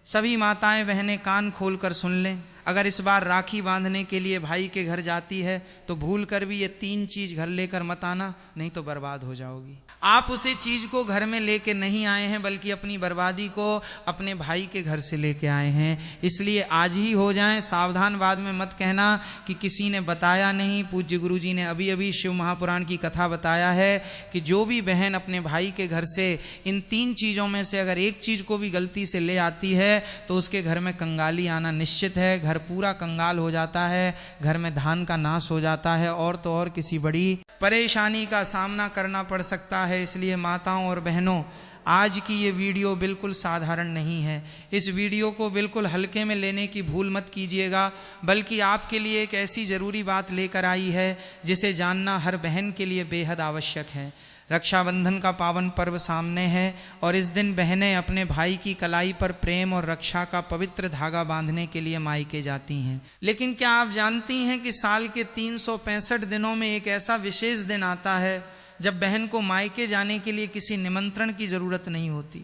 सभी माताएं बहनें कान खोलकर सुन लें, अगर इस बार राखी बांधने के लिए भाई के घर जाती है तो भूल कर भी ये 3 चीज घर लेकर मत आना, नहीं तो बर्बाद हो जाओगी। आप उसे चीज को घर में लेके नहीं आए हैं, बल्कि अपनी बर्बादी को अपने भाई के घर से लेके आए हैं। इसलिए आज ही हो जाएं, सावधान। बाद में मत कहना कि किसी ने बताया नहीं। पूज्य गुरु जी ने अभी अभी शिव महापुराण की कथा बताया है कि जो भी बहन अपने भाई के घर से इन 3 चीजों में से अगर एक चीज को भी गलती से ले आती है तो उसके घर में कंगाली आना निश्चित है। घर पूरा कंगाल हो जाता है, घर में धान का नाश हो जाता है, और तो और किसी बड़ी परेशानी का सामना करना पड़ सकता है। इसलिए माताओं और बहनों, आज की ये वीडियो बिल्कुल साधारण नहीं है। इस वीडियो को बिल्कुल हल्के में लेने की भूल मत कीजिएगा, बल्कि आपके लिए एक ऐसी ज़रूरी बात लेकर आई है जिसे जानना हर बहन के लिए बेहद आवश्यक है। रक्षाबंधन का पावन पर्व सामने है और इस दिन बहनें अपने भाई की कलाई पर प्रेम और रक्षा का पवित्र धागा बांधने के लिए मायके जाती हैं। लेकिन क्या आप जानती हैं कि साल के 365 दिनों में एक ऐसा विशेष दिन आता है जब बहन को मायके जाने के लिए किसी निमंत्रण की जरूरत नहीं होती,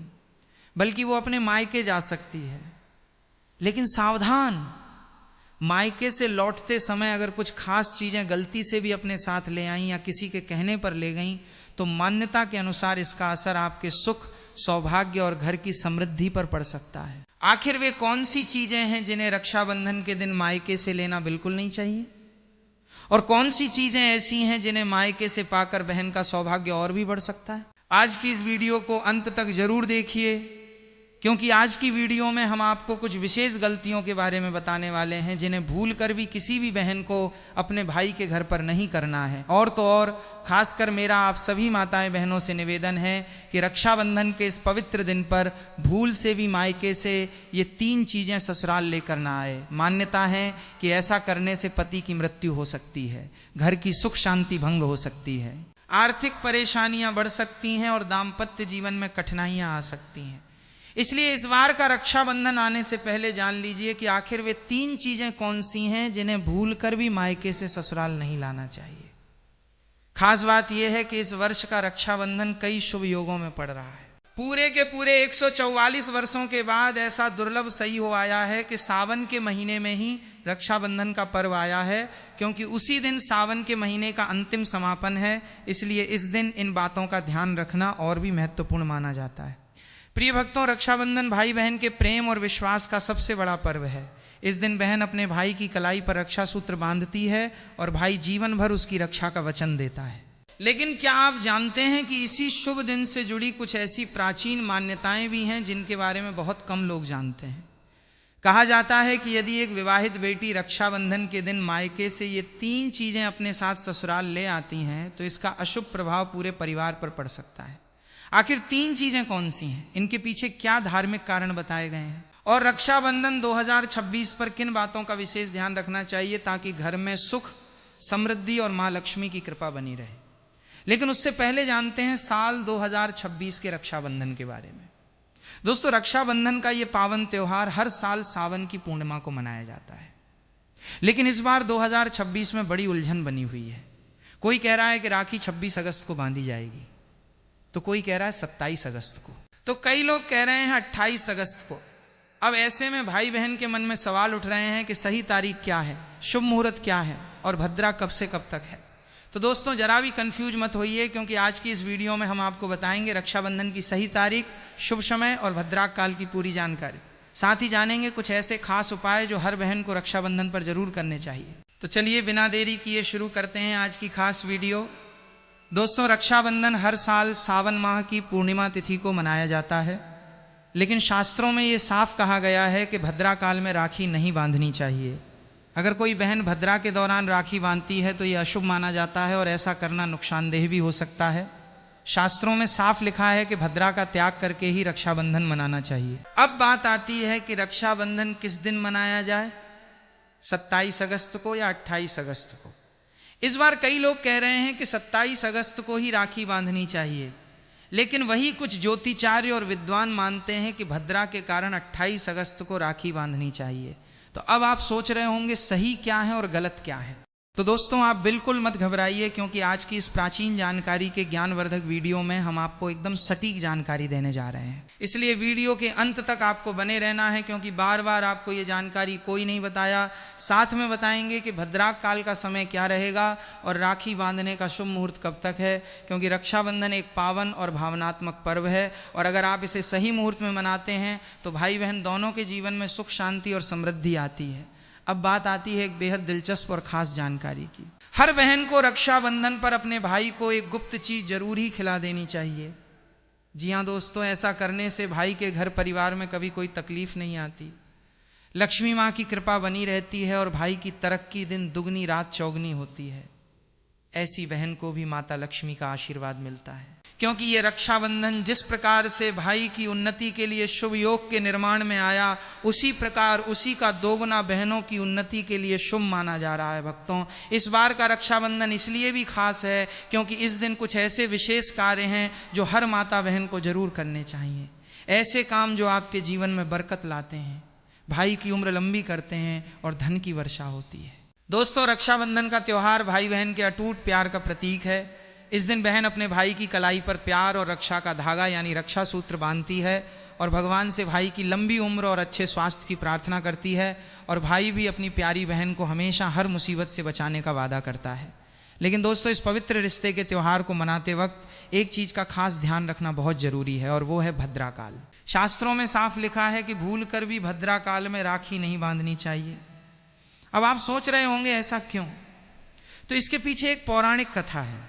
बल्कि वो अपने मायके जा सकती है। लेकिन सावधान, मायके से लौटते समय अगर कुछ खास चीजें गलती से भी अपने साथ ले आई या किसी के कहने पर ले गई तो मान्यता के अनुसार इसका असर आपके सुख, सौभाग्य और घर की समृद्धि पर पड़ सकता है। आखिर वे कौन सी चीजें हैं जिन्हें रक्षाबंधन के दिन मायके से लेना बिल्कुल नहीं चाहिए, और कौन सी चीजें ऐसी हैं जिन्हें मायके से पाकर बहन का सौभाग्य और भी बढ़ सकता है। आज की इस वीडियो को अंत तक जरूर देखिए, क्योंकि आज की वीडियो में हम आपको कुछ विशेष गलतियों के बारे में बताने वाले हैं जिन्हें भूल कर भी किसी भी बहन को अपने भाई के घर पर नहीं करना है। और तो और खासकर मेरा आप सभी माताएं बहनों से निवेदन है कि रक्षाबंधन के इस पवित्र दिन पर भूल से भी मायके से ये 3 चीजें ससुराल लेकर ना आए। मान्यता है कि ऐसा करने से पति की मृत्यु हो सकती है, घर की सुख शांति भंग हो सकती है, आर्थिक परेशानियां बढ़ सकती हैं और दाम्पत्य जीवन में कठिनाइयां आ सकती हैं। इसलिए इस बार का रक्षाबंधन आने से पहले जान लीजिए कि आखिर वे 3 चीजें कौन सी हैं जिन्हें भूल कर भी मायके से ससुराल नहीं लाना चाहिए। खास बात यह है कि इस वर्ष का रक्षाबंधन कई शुभ योगों में पड़ रहा है। पूरे के पूरे 144 वर्षों के बाद ऐसा दुर्लभ सही हो आया है कि सावन के महीने में ही रक्षाबंधन का पर्व आया है, क्योंकि उसी दिन सावन के महीने का अंतिम समापन है। इसलिए इस दिन इन बातों का ध्यान रखना और भी महत्वपूर्ण माना जाता है। प्रिय भक्तों, रक्षाबंधन भाई बहन के प्रेम और विश्वास का सबसे बड़ा पर्व है। इस दिन बहन अपने भाई की कलाई पर रक्षा सूत्र बांधती है और भाई जीवन भर उसकी रक्षा का वचन देता है। लेकिन क्या आप जानते हैं कि इसी शुभ दिन से जुड़ी कुछ ऐसी प्राचीन मान्यताएं भी हैं जिनके बारे में बहुत कम लोग जानते हैं। कहा जाता है कि यदि एक विवाहित बेटी रक्षाबंधन के दिन मायके से ये 3 चीजें अपने साथ ससुराल ले आती हैं तो इसका अशुभ प्रभाव पूरे परिवार पर पड़ सकता है। आखिर 3 चीजें कौन सी हैं, इनके पीछे क्या धार्मिक कारण बताए गए हैं, और रक्षाबंधन 2026 पर किन बातों का विशेष ध्यान रखना चाहिए ताकि घर में सुख, समृद्धि और मां लक्ष्मी की कृपा बनी रहे। लेकिन उससे पहले जानते हैं साल 2026 के रक्षाबंधन के बारे में। दोस्तों, रक्षाबंधन का ये पावन त्योहार हर साल सावन की पूर्णिमा को मनाया जाता है, लेकिन इस बार 2026 में बड़ी उलझन बनी हुई है। कोई कह रहा है कि राखी 26 अगस्त को बांधी जाएगी, तो कोई कह रहा है 27 अगस्त को, तो कई लोग कह रहे हैं 28 अगस्त को। अब ऐसे में भाई बहन के मन में सवाल उठ रहे हैं कि सही तारीख क्या है, शुभ मुहूर्त क्या है और भद्रा कब से कब तक है। तो दोस्तों, जरा भी कंफ्यूज मत होइए, क्योंकि आज की इस वीडियो में हम आपको बताएंगे रक्षाबंधन की सही तारीख, शुभ समय और भद्राक काल की पूरी जानकारी। साथ ही जानेंगे कुछ ऐसे खास उपाय जो हर बहन को रक्षाबंधन पर जरूर करने चाहिए। तो चलिए बिना देरी किए शुरू करते हैं आज की खास वीडियो। दोस्तों, रक्षाबंधन हर साल सावन माह की पूर्णिमा तिथि को मनाया जाता है, लेकिन शास्त्रों में ये साफ कहा गया है कि भद्रा काल में राखी नहीं बांधनी चाहिए। अगर कोई बहन भद्रा के दौरान राखी बांधती है तो ये अशुभ माना जाता है और ऐसा करना नुकसानदेह भी हो सकता है। शास्त्रों में साफ लिखा है कि भद्रा का त्याग करके ही रक्षाबंधन मनाना चाहिए। अब बात आती है कि रक्षाबंधन किस दिन मनाया जाए, 27 अगस्त को या 28 अगस्त को। इस बार कई लोग कह रहे हैं कि 27 अगस्त को ही राखी बांधनी चाहिए, लेकिन वही कुछ ज्योतिचार्य और विद्वान मानते हैं कि भद्रा के कारण 28 अगस्त को राखी बांधनी चाहिए। तो अब आप सोच रहे होंगे सही क्या है और गलत क्या है। तो दोस्तों आप बिल्कुल मत घबराइए, क्योंकि आज की इस प्राचीन जानकारी के ज्ञानवर्धक वीडियो में हम आपको एकदम सटीक जानकारी देने जा रहे हैं। इसलिए वीडियो के अंत तक आपको बने रहना है, क्योंकि बार बार आपको ये जानकारी कोई नहीं बताया। साथ में बताएंगे कि भद्राक काल का समय क्या रहेगा और राखी बांधने का शुभ मुहूर्त कब तक है, क्योंकि रक्षाबंधन एक पावन और भावनात्मक पर्व है और अगर आप इसे सही मुहूर्त में मनाते हैं तो भाई बहन दोनों के जीवन में सुख शांति और समृद्धि आती है। अब बात आती है एक बेहद दिलचस्प और खास जानकारी की। हर बहन को रक्षाबंधन पर अपने भाई को एक गुप्त चीज जरूर ही खिला देनी चाहिए। जी हाँ दोस्तों, ऐसा करने से भाई के घर परिवार में कभी कोई तकलीफ नहीं आती, लक्ष्मी माँ की कृपा बनी रहती है और भाई की तरक्की दिन दुगनी रात चौगनी होती है। ऐसी बहन को भी माता लक्ष्मी का आशीर्वाद मिलता है, क्योंकि ये रक्षाबंधन जिस प्रकार से भाई की उन्नति के लिए शुभ योग के निर्माण में आया, उसी प्रकार उसी का दोगुना बहनों की उन्नति के लिए शुभ माना जा रहा है। भक्तों, इस बार का रक्षाबंधन इसलिए भी खास है क्योंकि इस दिन कुछ ऐसे विशेष कार्य हैं जो हर माता बहन को जरूर करने चाहिए। ऐसे काम जो आपके जीवन में बरकत लाते हैं, भाई की उम्र लंबी करते हैं और धन की वर्षा होती है। दोस्तों, रक्षाबंधन का त्योहार भाई बहन के अटूट प्यार का प्रतीक है। इस दिन बहन अपने भाई की कलाई पर प्यार और रक्षा का धागा यानी रक्षा सूत्र बांधती है और भगवान से भाई की लंबी उम्र और अच्छे स्वास्थ्य की प्रार्थना करती है और भाई भी अपनी प्यारी बहन को हमेशा हर मुसीबत से बचाने का वादा करता है। लेकिन दोस्तों, इस पवित्र रिश्ते के त्यौहार को मनाते वक्त एक चीज का खास ध्यान रखना बहुत जरूरी है और वो है भद्राकाल। शास्त्रों में साफ लिखा है कि भूल कर भी भद्राकाल में राखी नहीं बांधनी चाहिए। अब आप सोच रहे होंगे ऐसा क्यों? तो इसके पीछे एक पौराणिक कथा है।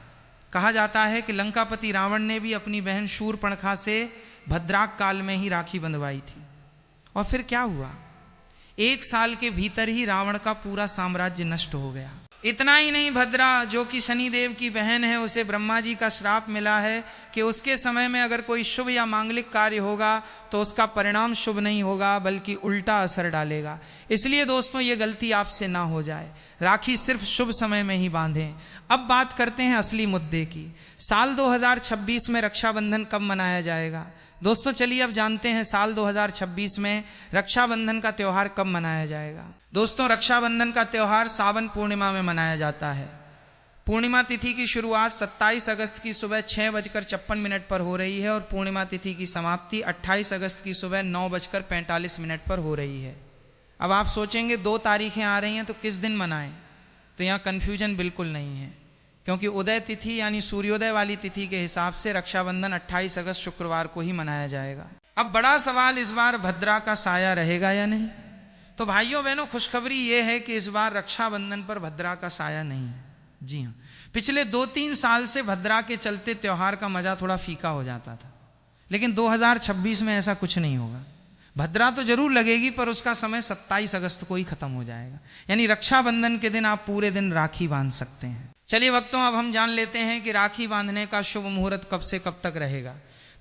कहा जाता है कि लंकापति रावण ने भी अपनी बहन शूर्पणखा से भद्राक काल में ही राखी बंधवाई थी और फिर क्या हुआ? 1 साल के भीतर ही रावण का पूरा साम्राज्य नष्ट हो गया। इतना ही नहीं, भद्रा जो कि शनिदेव की बहन है, उसे ब्रह्मा जी का श्राप मिला है कि उसके समय में अगर कोई शुभ या मांगलिक कार्य होगा तो उसका परिणाम शुभ नहीं होगा बल्कि उल्टा असर डालेगा। इसलिए दोस्तों, ये गलती आपसे ना हो जाए, राखी सिर्फ शुभ समय में ही बांधें। अब बात करते हैं असली मुद्दे की। साल 2026 में रक्षाबंधन कब मनाया जाएगा? दोस्तों चलिए अब जानते हैं साल 2026 में रक्षाबंधन का त्यौहार कब मनाया जाएगा। दोस्तों, रक्षाबंधन का त्यौहार सावन पूर्णिमा में मनाया जाता है। पूर्णिमा तिथि की शुरुआत 27 अगस्त की सुबह 6:56 पर हो रही है और पूर्णिमा तिथि की समाप्ति 28 अगस्त की सुबह 9:45 पर हो रही है। अब आप सोचेंगे 2 तारीखें आ रही हैं तो किस दिन मनाएं? तो यहाँ कन्फ्यूजन बिल्कुल नहीं है, क्योंकि उदय तिथि यानी सूर्योदय वाली तिथि के हिसाब से रक्षाबंधन 28 अगस्त शुक्रवार को ही मनाया जाएगा। अब बड़ा सवाल, इस बार भद्रा का साया रहेगा या नहीं? तो भाइयों बहनों, खुशखबरी ये है कि इस बार रक्षाबंधन पर भद्रा का साया नहीं है। जी हाँ, पिछले 2-3 साल से भद्रा के चलते त्योहार का मजा थोड़ा फीका हो जाता था, लेकिन 2026 में ऐसा कुछ नहीं होगा। भद्रा तो जरूर लगेगी पर उसका समय 27 अगस्त को ही खत्म हो जाएगा, यानी रक्षाबंधन के दिन आप पूरे दिन राखी बांध सकते हैं। चलिए भक्तों, अब हम जान लेते हैं कि राखी बांधने का शुभ मुहूर्त कब से कब तक रहेगा।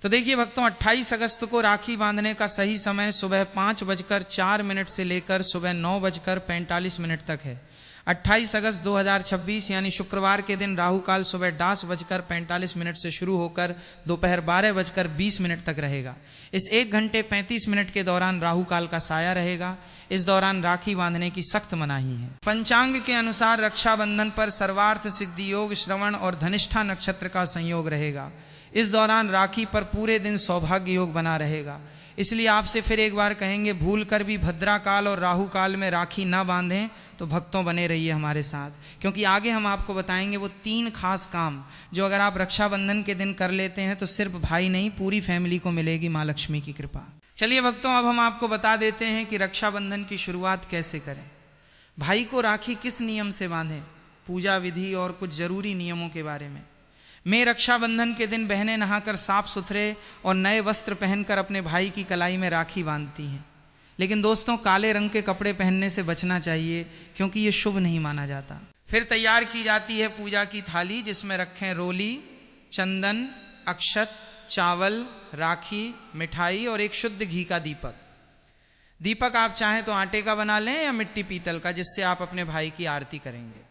तो देखिए भक्तों, 28 अगस्त को राखी बांधने का सही समय सुबह 5:04 से लेकर सुबह 9:45 तक है। 28 अगस्त 2026 यानी शुक्रवार के दिन राहु काल सुबह 10:45 से शुरू होकर दोपहर 12:20 तक रहेगा। इस 1 घंटे 35 मिनट के दौरान राहु काल का साया रहेगा। इस दौरान राखी बांधने की सख्त मनाही है। पंचांग के अनुसार रक्षाबंधन पर सर्वार्थ सिद्धि योग, श्रवण और धनिष्ठा नक्षत्र का संयोग रहेगा। इस दौरान राखी पर पूरे दिन सौभाग्य योग बना रहेगा। इसलिए आपसे फिर एक बार कहेंगे, भूल कर भी भद्रा काल और राहु काल में राखी ना बांधें। तो भक्तों बने रहिए हमारे साथ, क्योंकि आगे हम आपको बताएंगे वो 3 खास काम जो अगर आप रक्षाबंधन के दिन कर लेते हैं तो सिर्फ भाई नहीं, पूरी फैमिली को मिलेगी माँ लक्ष्मी की कृपा। चलिए भक्तों, अब हम आपको बता देते हैं कि रक्षाबंधन की शुरुआत कैसे करें। भाई को राखी किस नियम से बांधें, पूजा विधि और कुछ जरूरी नियमों के बारे में रक्षाबंधन के दिन बहनें नहाकर साफ सुथरे और नए वस्त्र पहनकर अपने भाई की कलाई में राखी बांधती हैं। लेकिन दोस्तों, काले रंग के कपड़े पहनने से बचना चाहिए, क्योंकि ये शुभ नहीं माना जाता। फिर तैयार की जाती है पूजा की थाली, जिसमें रखें रोली, चंदन, अक्षत, चावल, राखी, मिठाई और एक शुद्ध घी का दीपक। दीपक आप चाहें तो आटे का बना लें या मिट्टी पीतल का, जिससे आप अपने भाई की आरती करेंगे।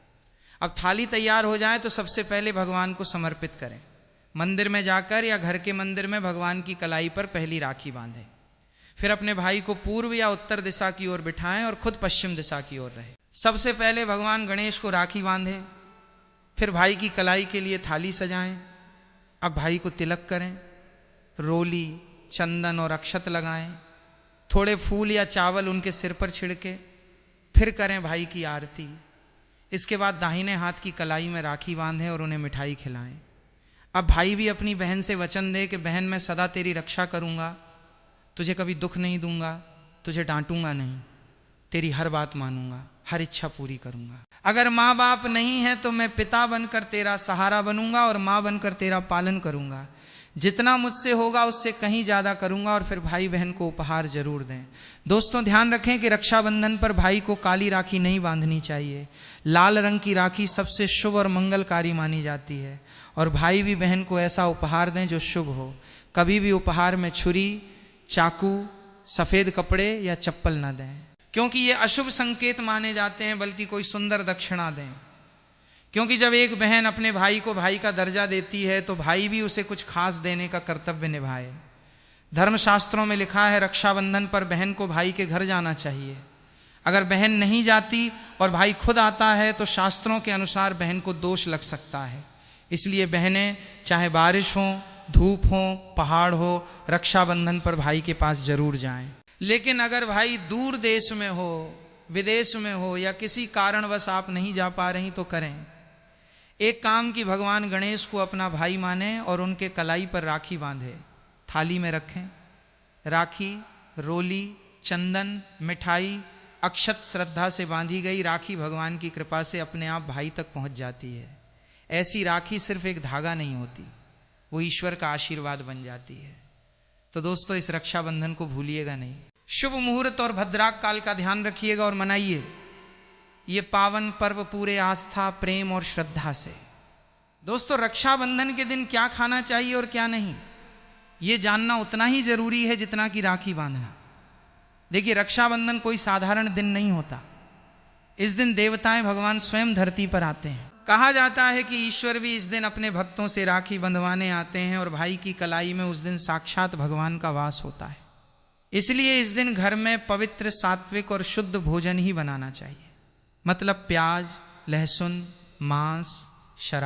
अब थाली तैयार हो जाए तो सबसे पहले भगवान को समर्पित करें। मंदिर में जाकर या घर के मंदिर में भगवान की कलाई पर पहली राखी बांधें। फिर अपने भाई को पूर्व या उत्तर दिशा की ओर बिठाएं और खुद पश्चिम दिशा की ओर रहे। सबसे पहले भगवान गणेश को राखी बांधे, फिर भाई की कलाई के लिए थाली सजाएं। अब भाई को तिलक करें, रोली, चंदन और अक्षत लगाएं, थोड़े फूल या चावल उनके सिर पर छिड़के, फिर करें भाई की आरती। इसके बाद दाहिने हाथ की कलाई में राखी बांधें और उन्हें मिठाई खिलाएं। अब भाई भी अपनी बहन से वचन दे कि बहन मैं सदा तेरी रक्षा करूंगा, तुझे कभी दुख नहीं दूंगा, तुझे डांटूंगा नहीं, तेरी हर बात मानूंगा, हर इच्छा पूरी करूंगा। अगर माँ बाप नहीं है तो मैं पिता बनकर तेरा सहारा बनूंगा और माँ बनकर तेरा पालन करूंगा। जितना मुझसे होगा उससे कहीं ज्यादा करूंगा। और फिर भाई बहन को उपहार जरूर दें। दोस्तों ध्यान रखें कि रक्षाबंधन पर भाई को काली राखी नहीं बांधनी चाहिए। लाल रंग की राखी सबसे शुभ और मंगलकारी मानी जाती है। और भाई भी बहन को ऐसा उपहार दें जो शुभ हो। कभी भी उपहार में छुरी, चाकू, सफेद कपड़े या चप्पल न दें, क्योंकि ये अशुभ संकेत माने जाते हैं। बल्कि कोई सुंदर दक्षिणा दें, क्योंकि जब एक बहन अपने भाई को भाई का दर्जा देती है तो भाई भी उसे कुछ खास देने का कर्तव्य निभाए। धर्मशास्त्रों में लिखा है रक्षाबंधन पर बहन को भाई के घर जाना चाहिए। अगर बहन नहीं जाती और भाई खुद आता है तो शास्त्रों के अनुसार बहन को दोष लग सकता है। इसलिए बहनें चाहे बारिश हो, धूप हो, पहाड़ हो, रक्षाबंधन पर भाई के पास जरूर जाएं। लेकिन अगर भाई दूर देश में हो, विदेश में हो या किसी कारणवश आप नहीं जा पा रही तो करें एक काम कि भगवान गणेश को अपना भाई माने और उनके कलाई पर राखी बांधे, थाली में रखें। राखी, रोली, चंदन, मिठाई, अक्षत श्रद्धा से बांधी गई राखी भगवान की कृपा से अपने आप भाई तक पहुंच जाती है। ऐसी राखी सिर्फ एक धागा नहीं होती, वो ईश्वर का आशीर्वाद बन जाती है। तो दोस्तों इस रक्षाबंधन को भूलिएगा नहीं। शुभ मुहूर्त और भद्राक काल का ध्यान रखिएगा और मनाइए ये पावन पर्व पूरे आस्था, प्रेम और श्रद्धा से। दोस्तों रक्षाबंधन के दिन क्या खाना चाहिए और क्या नहीं, ये जानना उतना ही जरूरी है जितना कि राखी बांधना। देखिए रक्षाबंधन कोई साधारण दिन नहीं होता। इस दिन देवताएं भगवान स्वयं धरती पर आते हैं। कहा जाता है कि ईश्वर भी इस दिन अपने भक्तों से राखी बंधवाने आते हैं और भाई की कलाई में उस दिन साक्षात भगवान का वास होता है। इसलिए इस दिन घर में पवित्र, सात्विक और शुद्ध भोजन ही बनाना चाहिए। मतलब प्याज, लहसुन, मांस, शराब